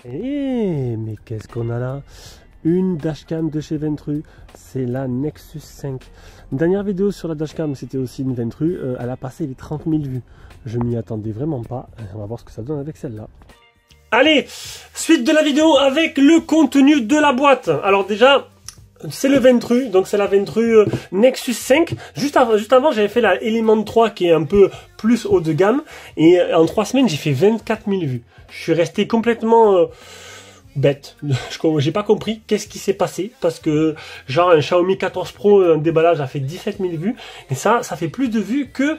Mais qu'est-ce qu'on a là? Une dashcam de chez Ventru, c'est la Nexus 5. Dernière vidéo sur la dashcam, c'était aussi une Ventru, elle a passé les 30 000 vues. Je m'y attendais vraiment pas, on va voir ce que ça donne avec celle-là. Allez, suite de la vidéo avec le contenu de la boîte. Alors déjà, c'est le Ventru, donc c'est la Ventru Nexus 5. Juste avant, j'avais fait la Element 3 qui est un peu plus haut de gamme. Et en 3 semaines, j'ai fait 24 000 vues. Je suis resté complètement bête. J'ai pas compris qu'est-ce qui s'est passé. Parce que genre un Xiaomi 14 Pro, un déballage a fait 17 000 vues. Et ça fait plus de vues que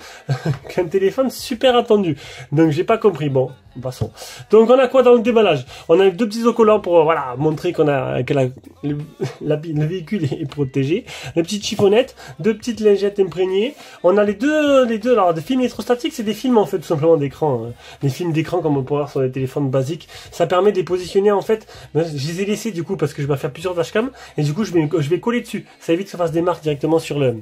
qu'un téléphone super attendu. Donc j'ai pas compris. Bon. Passons. Donc on a quoi dans le déballage? On a deux petits autocollants pour voilà, montrer qu'on a que le véhicule est protégé. Les petites chiffonnettes, deux petites lingettes imprégnées. On a les deux alors des films électrostatiques, c'est des films en fait tout simplement d'écran, des films d'écran comme on peut voir sur les téléphones basiques. Ça permet de les positionner en fait. Je les ai laissés du coup parce que je vais faire plusieurs dashcams et du coup je vais coller dessus. Ça évite que ça fasse des marques directement sur le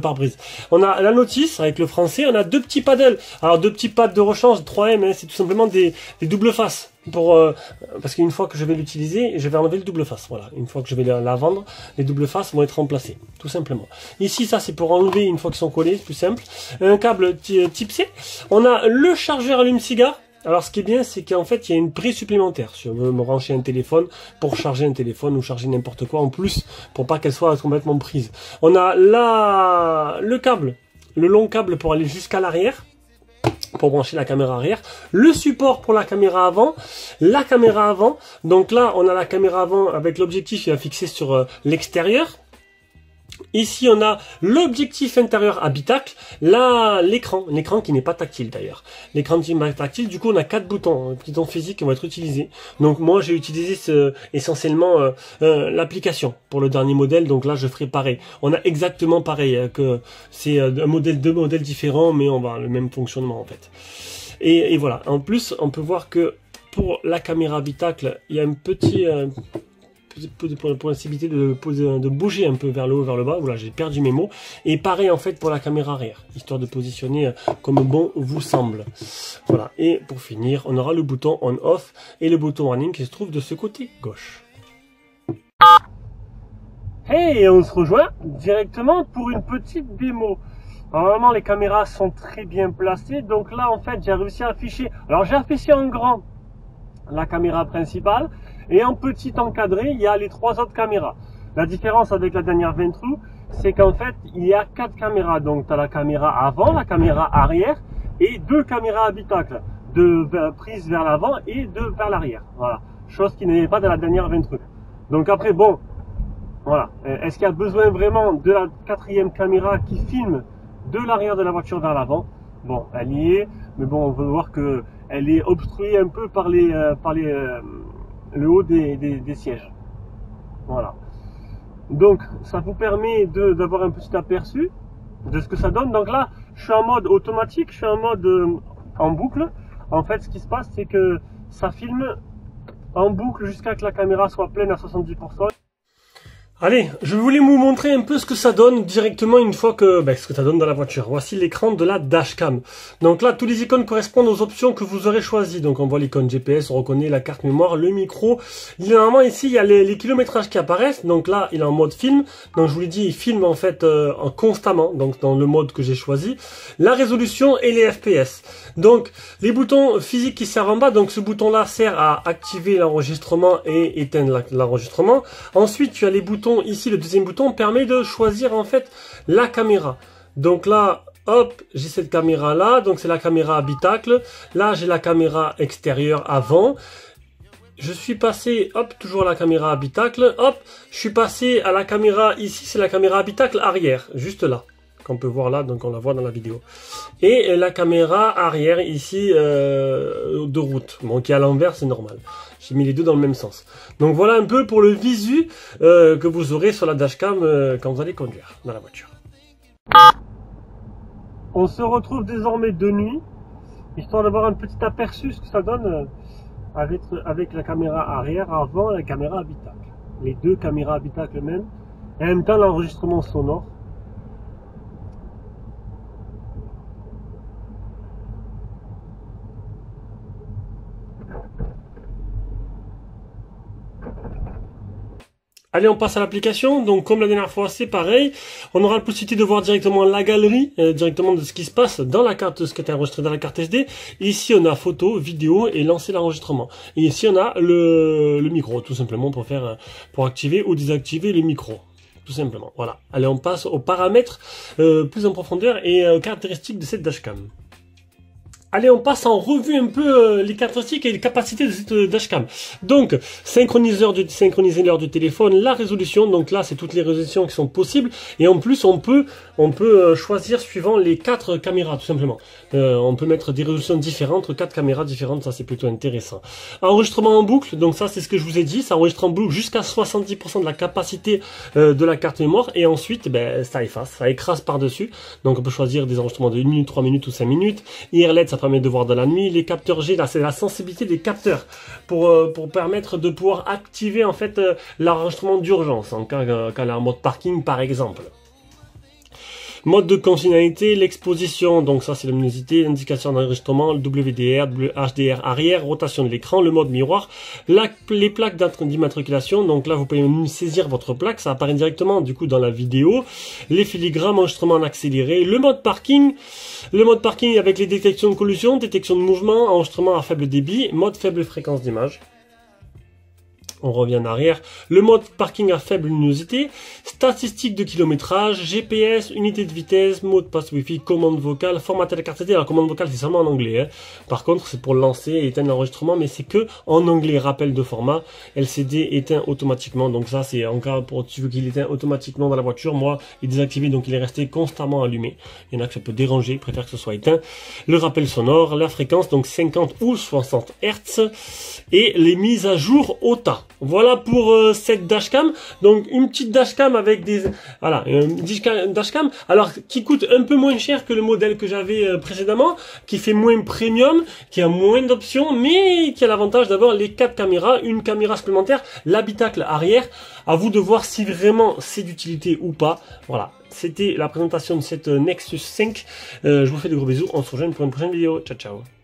pare-brise. On a la notice avec le français. On a deux petits paddles. Alors deux petits pads de rechange 3M, hein, c'est tout simplement des doubles faces pour parce qu'une fois que je vais l'utiliser, je vais enlever le double face. Voilà, une fois que je vais la vendre, les doubles faces vont être remplacées, tout simplement. Ici, ça c'est pour enlever une fois qu'ils sont collés, c'est plus simple. Un câble type C. On a le chargeur allume-cigare. Alors ce qui est bien, c'est qu'en fait il y a une prise supplémentaire. Si on veut me brancher un téléphone pour charger un téléphone ou charger n'importe quoi en plus, pour pas qu'elle soit complètement prise. On a le câble, le long câble pour aller jusqu'à l'arrière, pour brancher la caméra arrière, le support pour la caméra avant, donc là on a la caméra avant avec l'objectif qui est fixé sur l'extérieur. Ici on a l'objectif intérieur habitacle, là l'écran qui n'est pas tactile d'ailleurs. L'écran qui n'est pas tactile, du coup on a 4 boutons physiques qui vont être utilisés. Donc moi j'ai utilisé essentiellement l'application pour le dernier modèle, donc là je ferai pareil. On a exactement pareil, que c'est deux modèles différents mais on va le même fonctionnement en fait. Et voilà, en plus on peut voir que pour la caméra habitacle, il y a un petit... possibilité de bouger un peu vers le haut, vers le bas. Voilà, j'ai perdu mes mots. Et pareil en fait pour la caméra arrière, histoire de positionner comme bon vous semble. Voilà. Et pour finir, on aura le bouton on/off et le bouton warning qui se trouve de ce côté gauche. Hey, et on se rejoint directement pour une petite démo. Normalement, les caméras sont très bien placées. Donc là, en fait, j'ai réussi à afficher. Alors, j'ai affiché en grand la caméra principale. Et en petit encadré, il y a les 3 autres caméras. La différence avec la dernière Ventru, c'est qu'en fait, il y a 4 caméras. Donc, tu as la caméra avant, la caméra arrière et 2 caméras habitacles, prise vers l'avant et 2 vers l'arrière. Voilà, chose qui n'avait pas dans la dernière Ventru. Donc après, bon, voilà. Est-ce qu'il y a besoin vraiment de la 4e caméra qui filme de l'arrière de la voiture vers l'avant? Bon, elle y est, mais bon, on veut voir que elle est obstruée un peu par le haut des sièges. Voilà. Donc ça vous permet d'avoir un petit aperçu de ce que ça donne. Donc là, je suis en mode automatique, je suis en mode en boucle. En fait, ce qui se passe, c'est que ça filme en boucle jusqu'à que la caméra soit pleine à 70%. Allez, je voulais vous montrer un peu ce que ça donne directement une fois que... ce que ça donne dans la voiture. Voici l'écran de la dashcam. Donc là, tous les icônes correspondent aux options que vous aurez choisies. Donc on voit l'icône GPS, on reconnaît la carte mémoire, le micro. Normalement ici, il y a les kilométrages qui apparaissent. Donc là, il est en mode film. Donc je vous l'ai dit, il filme en fait constamment. Donc dans le mode que j'ai choisi. La résolution et les FPS. Donc les boutons physiques qui servent en bas. Donc ce bouton-là sert à activer l'enregistrement et éteindre l'enregistrement. Ensuite, tu as les boutons. Ici, le deuxième bouton permet de choisir en fait la caméra. Donc là, hop, j'ai cette caméra là, donc c'est la caméra habitacle. Là, j'ai la caméra extérieure avant. Je suis passé, hop, toujours à la caméra habitacle. Hop, je suis passé à la caméra ici, c'est la caméra habitacle arrière, juste là. Qu'on peut voir là, donc on la voit dans la vidéo. Et la caméra arrière ici de route, bon, qui est à l'envers, c'est normal. J'ai mis les deux dans le même sens. Donc voilà un peu pour le visu que vous aurez sur la dashcam quand vous allez conduire dans la voiture. On se retrouve désormais de nuit, histoire d'avoir un petit aperçu ce que ça donne avec la caméra arrière avant la caméra habitacle. Les deux caméras habitacle même, et en même temps l'enregistrement sonore. Allez, on passe à l'application. Donc, comme la dernière fois, c'est pareil. On aura la possibilité de voir directement la galerie, directement de ce qui se passe dans la carte, ce qui est enregistré dans la carte SD. Ici, on a photo, vidéo et lancer l'enregistrement. Et ici, on a le micro, tout simplement, pour activer ou désactiver le micro. Tout simplement. Voilà. Allez, on passe aux paramètres plus en profondeur et aux caractéristiques de cette dashcam. Allez, on passe en revue un peu les caractéristiques et les capacités de cette dashcam. Donc, synchroniser l'heure du téléphone, la résolution. Donc là, c'est toutes les résolutions qui sont possibles. Et en plus, on peut choisir suivant les 4 caméras, tout simplement. On peut mettre des résolutions différentes, 4 caméras différentes. Ça, c'est plutôt intéressant. Enregistrement en boucle. Donc ça, c'est ce que je vous ai dit. Ça enregistre en boucle jusqu'à 70% de la capacité de la carte mémoire. Et ensuite, ben, ça efface, ça écrase par-dessus. Donc, on peut choisir des enregistrements de 1 minute, 3 minutes ou 5 minutes. IRLED, ça permet de voir dans la nuit. Les capteurs G, là c'est la sensibilité des capteurs pour permettre de pouvoir activer en fait l'enregistrement d'urgence en cas elle est en mode parking par exemple. Mode de continuité, l'exposition, donc ça c'est la luminosité, l'indication d'enregistrement, le WDR, HDR arrière, rotation de l'écran, le mode miroir, les plaques d'immatriculation, donc là vous pouvez même saisir votre plaque, ça apparaît directement du coup dans la vidéo, les filigrammes, enregistrement en accéléré, le mode parking avec les détections de collision, détection de mouvement, enregistrement à faible débit, mode faible fréquence d'image. On revient en arrière. Le mode parking à faible luminosité, statistiques de kilométrage, GPS, unité de vitesse, mot de passe Wi-Fi, commande vocale, formater la carte SD. Alors commande vocale c'est seulement en anglais. Hein. Par contre c'est pour lancer et éteindre l'enregistrement, mais c'est que en anglais. Rappel de format, LCD éteint automatiquement. Donc ça c'est en cas pour tu veux qu'il éteint automatiquement dans la voiture. Moi il est désactivé donc il est resté constamment allumé. Il y en a que ça peut déranger, je préfère que ce soit éteint. Le rappel sonore, la fréquence donc 50 ou 60 Hz et les mises à jour au tas. Voilà pour cette dashcam. Donc une petite dashcam avec des une dashcam alors qui coûte un peu moins cher que le modèle que j'avais précédemment, qui fait moins premium, qui a moins d'options, mais qui a l'avantage d'avoir les 4 caméras, une caméra supplémentaire, l'habitacle arrière. À vous de voir si vraiment c'est d'utilité ou pas. Voilà, c'était la présentation de cette Nexus 5. Je vous fais de gros bisous. On se rejoint pour une prochaine vidéo. Ciao ciao.